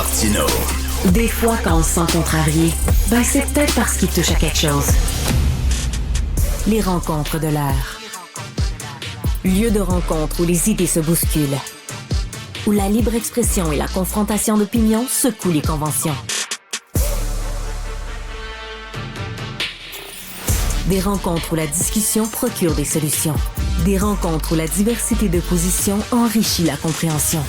Martineau. Des fois, quand on se sent contrarié, c'est peut-être parce qu'il touche à quelque chose. Les rencontres de l'air. Lieu de rencontre où les idées se bousculent. Où la libre expression et la confrontation d'opinions secouent les conventions. Des rencontres où la discussion procure des solutions. Des rencontres où la diversité de positions enrichit la compréhension.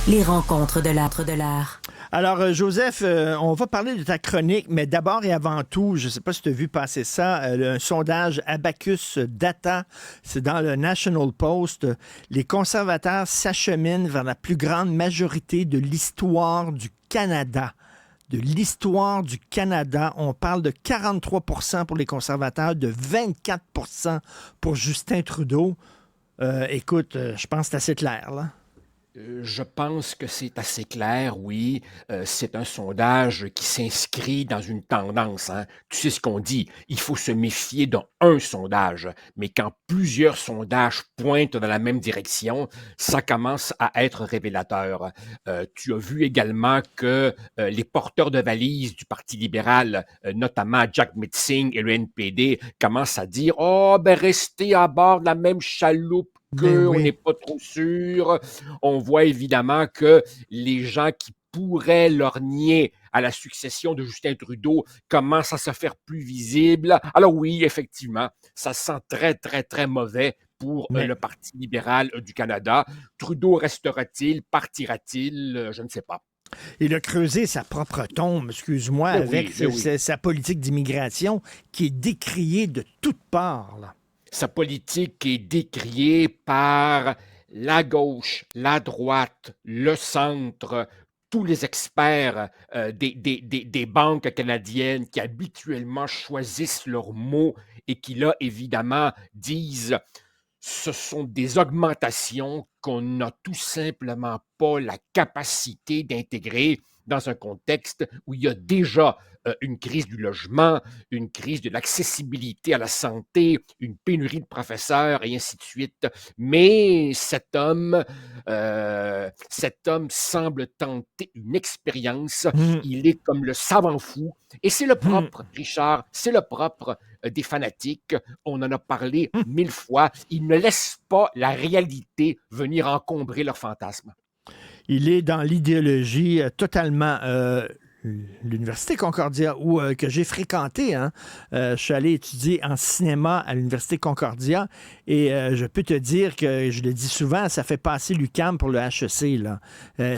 Les rencontres de l'art. Alors, Joseph, on va parler de ta chronique, mais d'abord et avant tout, je ne sais pas si tu as vu passer ça, un sondage Abacus Data, c'est dans le National Post. Les conservateurs s'acheminent vers la plus grande majorité de l'histoire du Canada. De l'histoire du Canada, on parle de 43 % pour les conservateurs, de 24 % pour Justin Trudeau. Écoute, je pense que c'est assez clair, là. Je pense que c'est assez clair, oui. C'est un sondage qui s'inscrit dans une tendance, hein. Tu sais ce qu'on dit, il faut se méfier d'un sondage, mais quand plusieurs sondages pointent dans la même direction, ça commence à être révélateur. Tu as vu également que les porteurs de valises du Parti libéral, notamment Jack Metzing et le NPD, commencent à dire « Oh, ben restez à bord de la même chaloupe on n'est pas trop sûr. » On voit évidemment que les gens qui pourraient lorgner à la succession de Justin Trudeau commencent à se faire plus visibles. Alors oui, effectivement, ça sent très, très, très mauvais pour le Parti libéral du Canada. Trudeau restera-t-il? Partira-t-il? Je ne sais pas. Il a creusé sa propre tombe, excuse-moi, avec sa politique d'immigration qui est décriée de toutes parts, là. Sa politique est décriée par la gauche, la droite, le centre, tous les experts des banques canadiennes qui habituellement choisissent leurs mots et qui là, évidemment, disent ce sont des augmentations qu'on n'a tout simplement pas la capacité d'intégrer dans un contexte où il y a déjà une crise du logement, une crise de l'accessibilité à la santé, une pénurie de professeurs et ainsi de suite. Mais cet homme semble tenter une expérience. Il est comme le savant fou. Et c'est le propre, Richard, c'est le propre des fanatiques. On en a parlé 1000 fois. Ils ne laissent pas la réalité venir encombrer leurs fantasmes. Il est dans l'idéologie totalement... l'Université Concordia, que j'ai fréquenté. Hein. Je suis allé étudier en cinéma à l'Université Concordia et je peux te dire que, je le dis souvent, ça fait passer l'UQAM pour le HEC. Là.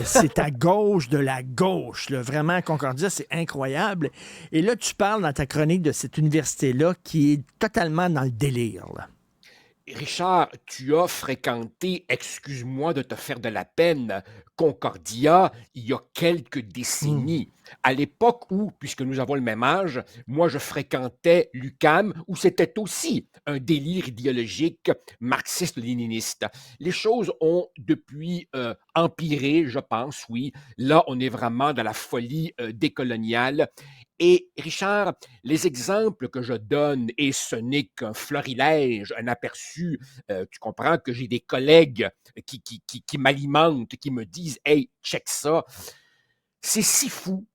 C'est à gauche de la gauche. Là. Vraiment, Concordia, c'est incroyable. Et là, tu parles dans ta chronique de cette université-là qui est totalement dans le délire. Là. Richard, tu as fréquenté, excuse-moi de te faire de la peine, Concordia il y a quelques décennies. À l'époque où, puisque nous avons le même âge, moi je fréquentais l'UQAM, où c'était aussi un délire idéologique marxiste-léniniste. Les choses ont depuis empiré, je pense, oui. Là, on est vraiment dans la folie décoloniale. Et Richard, les exemples que je donne, et ce n'est qu'un florilège, un aperçu, tu comprends que j'ai des collègues qui m'alimentent, qui me disent « Hey, check ça », c'est si fou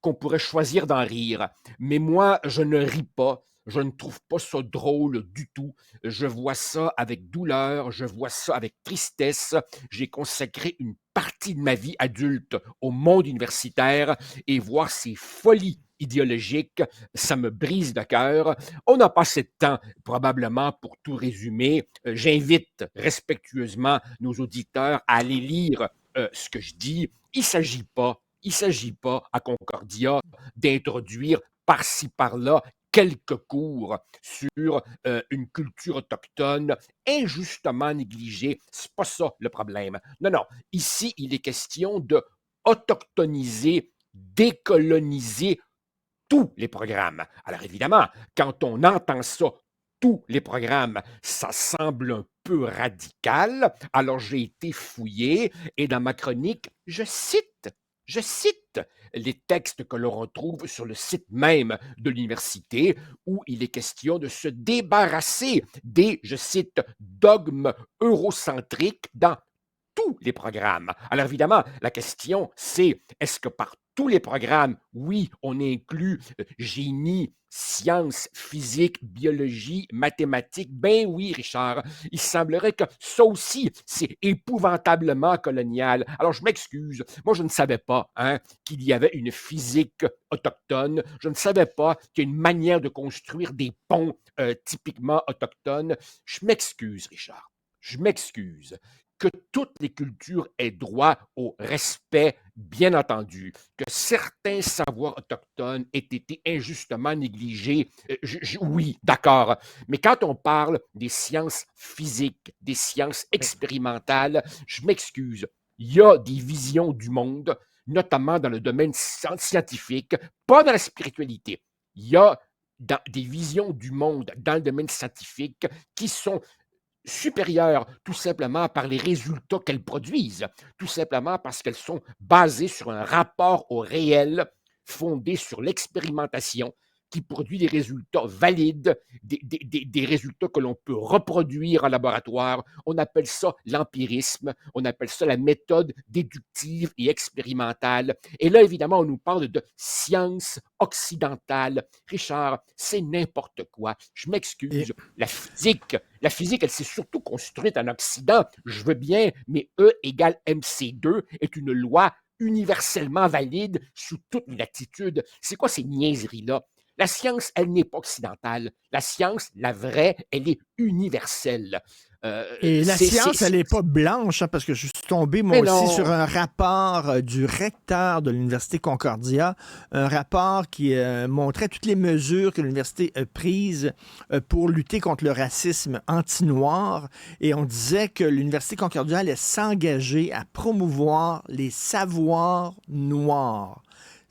qu'on pourrait choisir d'en rire. Mais moi, je ne ris pas. Je ne trouve pas ça drôle du tout. Je vois ça avec douleur, je vois ça avec tristesse. J'ai consacré une partie de ma vie adulte au monde universitaire et voir ces folies idéologiques, ça me brise le cœur. On n'a pas assez de temps, probablement, pour tout résumer. J'invite respectueusement nos auditeurs à aller lire ce que je dis. Il ne s'agit pas à Concordia d'introduire par-ci, par-là quelques cours sur une culture autochtone injustement négligée. C'est pas ça le problème. Non. Ici, il est question de autochtoniser, décoloniser tous les programmes. Alors évidemment, quand on entend ça, tous les programmes, ça semble un peu radical. Alors j'ai été fouillé et dans ma chronique, je cite les textes que l'on retrouve sur le site même de l'université où il est question de se débarrasser des, je cite, dogmes eurocentriques dans tous tous les programmes. Alors évidemment, la question, c'est est-ce que par tous les programmes, oui, on inclut génie, sciences, physique, biologie, mathématiques? Ben oui, Richard, il semblerait que ça aussi, c'est épouvantablement colonial. Alors je m'excuse, moi je ne savais pas qu'il y avait une physique autochtone, je ne savais pas qu'il y a une manière de construire des ponts typiquement autochtones. Je m'excuse, Richard, je m'excuse que toutes les cultures aient droit au respect, bien entendu, que certains savoirs autochtones aient été injustement négligés. Oui, d'accord, mais quand on parle des sciences physiques, des sciences expérimentales, je m'excuse, il y a des visions du monde, notamment dans le domaine scientifique, pas dans la spiritualité. Il y a des visions du monde dans le domaine scientifique qui sont supérieures tout simplement par les résultats qu'elles produisent, tout simplement parce qu'elles sont basées sur un rapport au réel fondé sur l'expérimentation qui produit des résultats valides, des résultats que l'on peut reproduire en laboratoire. On appelle ça l'empirisme, on appelle ça la méthode déductive et expérimentale. Et là, évidemment, on nous parle de science occidentale. Richard, c'est n'importe quoi. Je m'excuse. La physique, elle s'est surtout construite en Occident. Je veux bien, mais E égale MC2 est une loi universellement valide sous toutes les latitudes. C'est quoi ces niaiseries-là? La science, elle n'est pas occidentale. La science, la vraie, elle est universelle. Et la science, elle n'est pas blanche, parce que je suis tombé, moi Mais aussi, non, sur un rapport du recteur de l'Université Concordia, un rapport qui montrait toutes les mesures que l'université a prises pour lutter contre le racisme anti-noir. Et on disait que l'Université Concordia allait s'engager à promouvoir les savoirs noirs.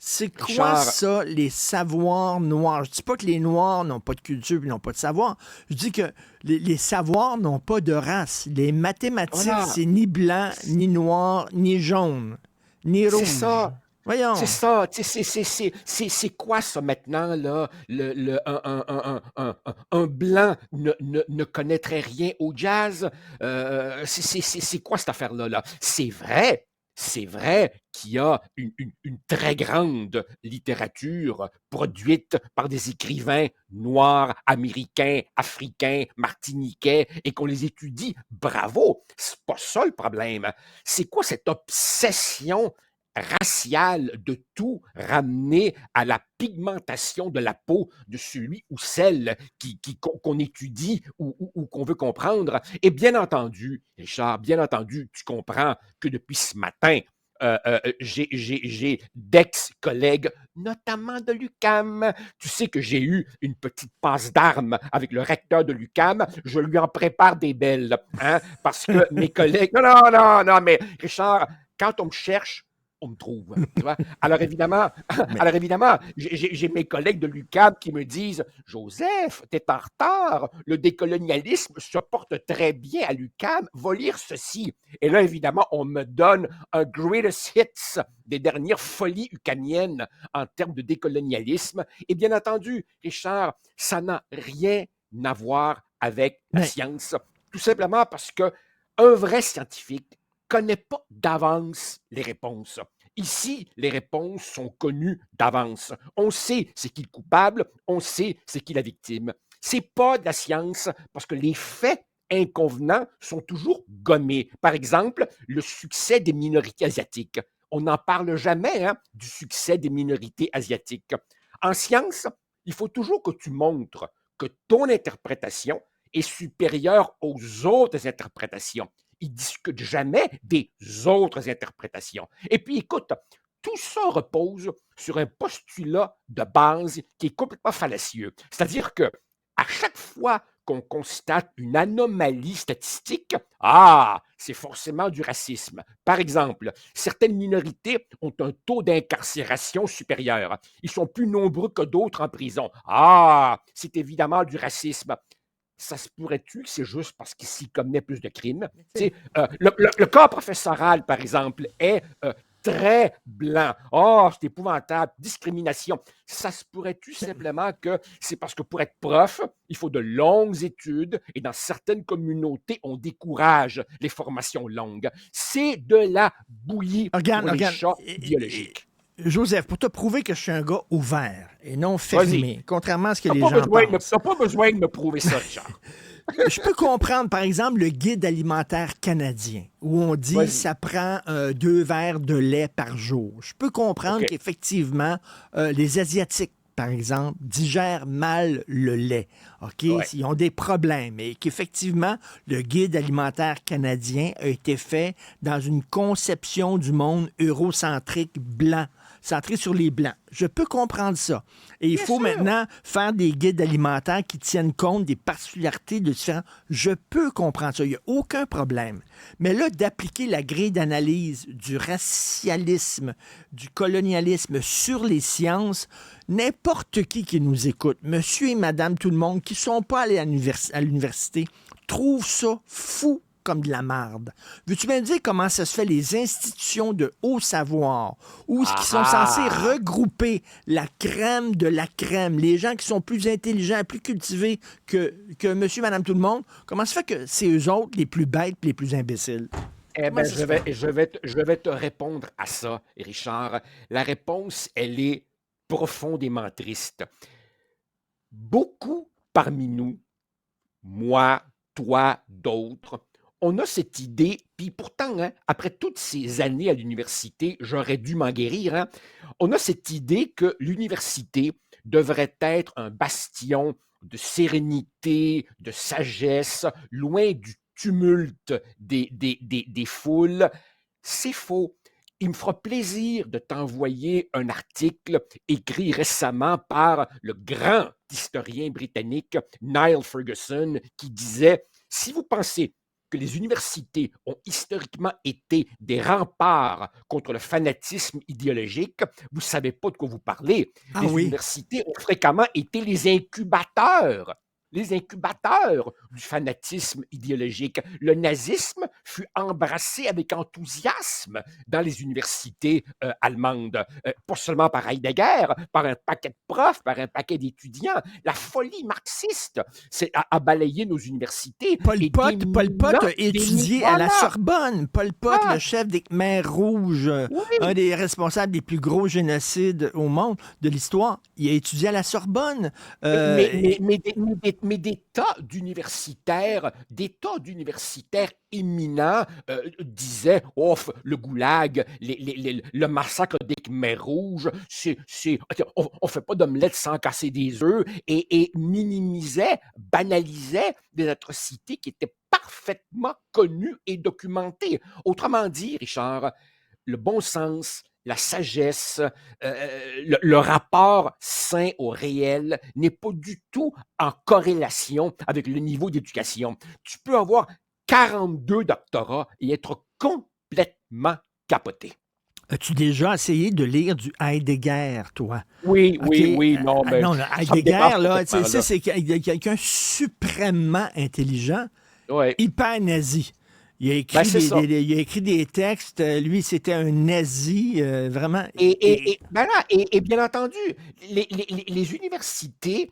C'est quoi Richard, ça, les savoirs noirs? Je dis pas que les Noirs n'ont pas de culture et n'ont pas de savoir. Je dis que les savoirs n'ont pas de race. Les mathématiques, voilà, c'est ni blanc, ni noir, ni jaune, ni c'est rouge. ça. C'est Voyons. ça, c'est quoi ça maintenant, là? Un blanc ne connaîtrait rien au jazz. C'est quoi cette affaire-là, là? C'est vrai qu'il y a une très grande littérature produite par des écrivains noirs, américains, africains, martiniquais, et qu'on les étudie. Bravo! C'est pas ça le problème. C'est quoi cette obsession raciale de tout ramener à la pigmentation de la peau de celui ou celle qu'on étudie ou qu'on veut comprendre? Et bien entendu, Richard, bien entendu, tu comprends que depuis ce matin, j'ai d'ex-collègues, notamment de l'UQAM. Tu sais que j'ai eu une petite passe d'armes avec le recteur de l'UQAM. Je lui en prépare des belles, parce que mes collègues... Non, non, non, non, mais Richard, quand on me cherche, on me trouve. Tu vois? Alors évidemment, Mais, j'ai mes collègues de l'UQAM qui me disent Joseph, t'es en retard. Le décolonialisme se porte très bien à l'UQAM. Va lire ceci. Et là, évidemment, on me donne un greatest hits des dernières folies ucamiennes en termes de décolonialisme. Et bien entendu, Richard, ça n'a rien à voir avec la mais science. Tout simplement parce que un vrai scientifique connaît pas d'avance les réponses. Ici, les réponses sont connues d'avance. On sait c'est qui le coupable, on sait c'est qui la victime. C'est pas de la science parce que les faits inconvenants sont toujours gommés. Par exemple, le succès des minorités asiatiques. On n'en parle jamais du succès des minorités asiatiques. En science, il faut toujours que tu montres que ton interprétation est supérieure aux autres interprétations. Ils ne discutent jamais des autres interprétations. Et puis, écoute, tout ça repose sur un postulat de base qui est complètement fallacieux. C'est-à-dire que à chaque fois qu'on constate une anomalie statistique, c'est forcément du racisme. Par exemple, certaines minorités ont un taux d'incarcération supérieur. Ils sont plus nombreux que d'autres en prison. C'est évidemment du racisme. Ça se pourrait-tu que c'est juste parce qu'il s'y commet plus de crimes? Tu sais, le corps professoral, par exemple, est très blanc. Oh, c'est épouvantable, discrimination. Ça se pourrait tout simplement que c'est parce que pour être prof, il faut de longues études et dans certaines communautés, on décourage les formations longues. C'est de la bouillie Regarde, pour les regarde. chats biologiques. Joseph, pour te prouver que je suis un gars ouvert et non Vas-y. fermé, contrairement à ce que T'as les pas gens besoin de pensent. t'as pas besoin de me prouver ça, Richard. Je peux comprendre, par exemple, le guide alimentaire canadien, où on dit Vas-y. ça prend 2 verres de lait par jour. Je peux comprendre OK. qu'effectivement, les Asiatiques, par exemple, digèrent mal le lait. OK? Ouais. Ils ont des problèmes. Et qu'effectivement, le guide alimentaire canadien a été fait dans une conception du monde eurocentrique blanc, centré sur les Blancs. Je peux comprendre ça. Et il Bien faut sûr. maintenant faire des guides alimentaires qui tiennent compte des particularités de différents. Je peux comprendre ça. Il n'y a aucun problème. Mais là, d'appliquer la grille d'analyse du racialisme, du colonialisme sur les sciences, n'importe qui nous écoute, monsieur et madame tout le monde, qui ne sont pas allés à l'université, trouve ça fou comme de la marde. Veux-tu me dire comment ça se fait les institutions de haut savoir, qui sont censées regrouper la crème de la crème, les gens qui sont plus intelligents, plus cultivés que monsieur, madame, tout le monde, comment ça se fait que c'est eux autres les plus bêtes et les plus imbéciles? Eh Comment bien, ça se fait? je vais te répondre à ça, Richard. La réponse, elle est profondément triste. Beaucoup parmi nous, moi, toi, d'autres, on a cette idée, puis pourtant, hein, après toutes ces années à l'université, j'aurais dû m'en guérir, hein, on a cette idée que l'université devrait être un bastion de sérénité, de sagesse, loin du tumulte des foules. C'est faux. Il me fera plaisir de t'envoyer un article écrit récemment par le grand historien britannique Niall Ferguson qui disait, si vous pensez que les universités ont historiquement été des remparts contre le fanatisme idéologique, vous ne savez pas de quoi vous parlez. Ah Les oui. universités ont fréquemment été les incubateurs du fanatisme idéologique. Le nazisme fut embrassé avec enthousiasme dans les universités allemandes, pas seulement par Heidegger, par un paquet de profs, par un paquet d'étudiants. La folie marxiste a balayé nos universités. Pol Et Pot a étudié à la voilà. Sorbonne. Pol Pot, Ah, le chef des Khmers rouges, un oui, des responsables des plus gros génocides au monde de l'histoire, il a étudié à la Sorbonne. Des tas d'universitaires éminents disaient, oh, le goulag, le massacre des Khmers rouges, on ne fait pas d'omelette sans casser des œufs, et minimisaient, banalisaient des atrocités qui étaient parfaitement connues et documentées. Autrement dit, Richard, le bon sens, la sagesse, le rapport sain au réel n'est pas du tout en corrélation avec le niveau d'éducation. Tu peux avoir 42 doctorats et être complètement capoté. As-tu déjà essayé de lire du Heidegger, toi? Oui, OK? oui, oui, non, mais Non, le ça me dépasse Heidegger, là, complètement, là. c'est quelqu'un suprêmement intelligent, Ouais. hyper nazi. Il a Ben, écrit, c'est ça. il a écrit des textes. Lui, c'était un nazi, vraiment. Ben là, et bien entendu, les universités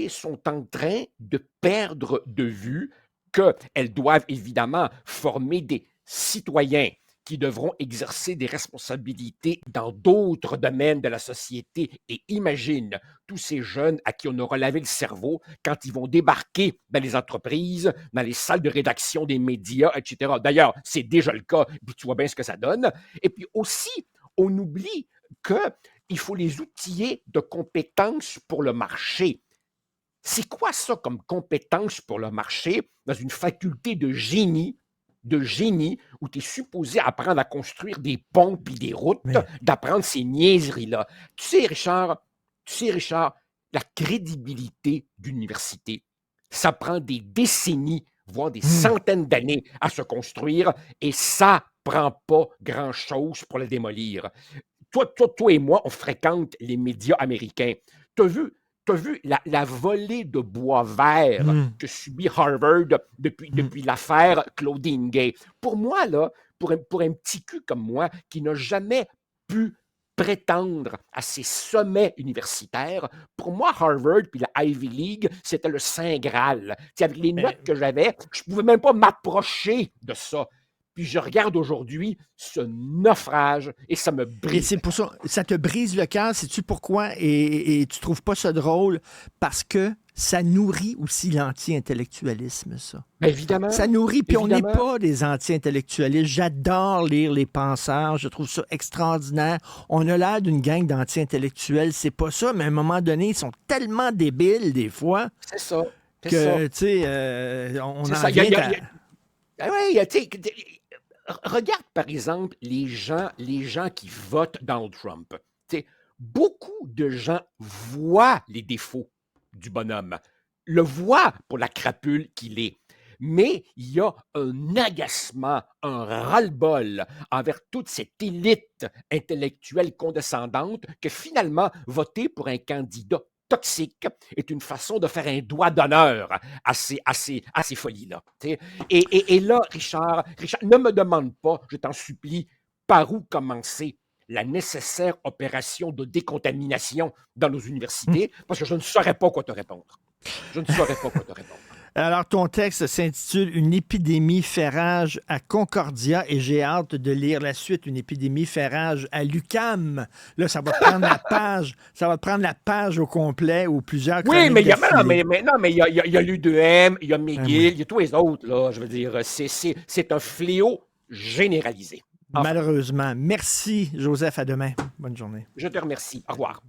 sont en train de perdre de vue qu'elles doivent évidemment former des citoyens qui devront exercer des responsabilités dans d'autres domaines de la société. Et imagine tous ces jeunes à qui on aura lavé le cerveau quand ils vont débarquer dans les entreprises, dans les salles de rédaction des médias, etc. D'ailleurs, c'est déjà le cas, puis tu vois bien ce que ça donne. Et puis aussi, on oublie qu'il faut les outiller de compétences pour le marché. C'est quoi ça comme compétence pour le marché dans une faculté de génie où tu es supposé apprendre à construire des ponts puis des routes, Mais, d'apprendre ces niaiseries-là. Tu sais, Richard, la crédibilité d'université, ça prend des décennies, voire des centaines d'années à se construire et ça prend pas grand-chose pour le démolir. Toi et moi, on fréquente les médias américains. Tu as vu, la volée de bois vert que subit Harvard depuis l'affaire Claudine Gay. Pour moi, là, pour un petit cul comme moi qui n'a jamais pu prétendre à ces sommets universitaires, pour moi, Harvard puis la Ivy League, c'était le Saint Graal. Tu sais, avec les notes que j'avais, je ne pouvais même pas m'approcher de ça. Puis je regarde aujourd'hui ce naufrage et ça me Et brise. c'est pour ça, ça te brise le cœur, sais-tu pourquoi? Et tu trouves pas ça drôle? Parce que ça nourrit aussi l'anti-intellectualisme, ça. Évidemment, Ça nourrit, puis on n'est évidemment. pas des anti-intellectualistes. J'adore lire les penseurs, je trouve ça extraordinaire. On a l'air d'une gang d'anti-intellectuels, c'est pas ça, mais à un moment donné, ils sont tellement débiles, des fois, C'est ça. C'est ça. que, tu sais, on C'est en ça. vient à... Ah ouais, tu sais, regarde par exemple les gens qui votent Donald Trump. Tu sais, beaucoup de gens voient les défauts du bonhomme, le voient pour la crapule qu'il est. Mais il y a un agacement, un ras-le-bol envers toute cette élite intellectuelle condescendante que finalement, voter pour un candidat toxique est une façon de faire un doigt d'honneur à ces folies-là. Tu sais. Et là, Richard, ne me demande pas, je t'en supplie, par où commencer la nécessaire opération de décontamination dans nos universités, parce que je ne saurais pas quoi te répondre. Je ne saurais pas quoi te répondre. Alors, ton texte s'intitule Une épidémie fait rage à Concordia et j'ai hâte de lire la suite, Une épidémie fait rage à l'UQAM. Là, ça va te prendre la page, ça va te prendre la page au complet ou plusieurs Oui, chroniques mais il y a, d'affilée. non, mais il y a l'U2M, il y a Ah McGill, oui. il y a tous les autres, là. Je veux dire, c'est un fléau généralisé. Enfin, Malheureusement. Merci, Joseph. À demain. Bonne journée. je te remercie. Au revoir.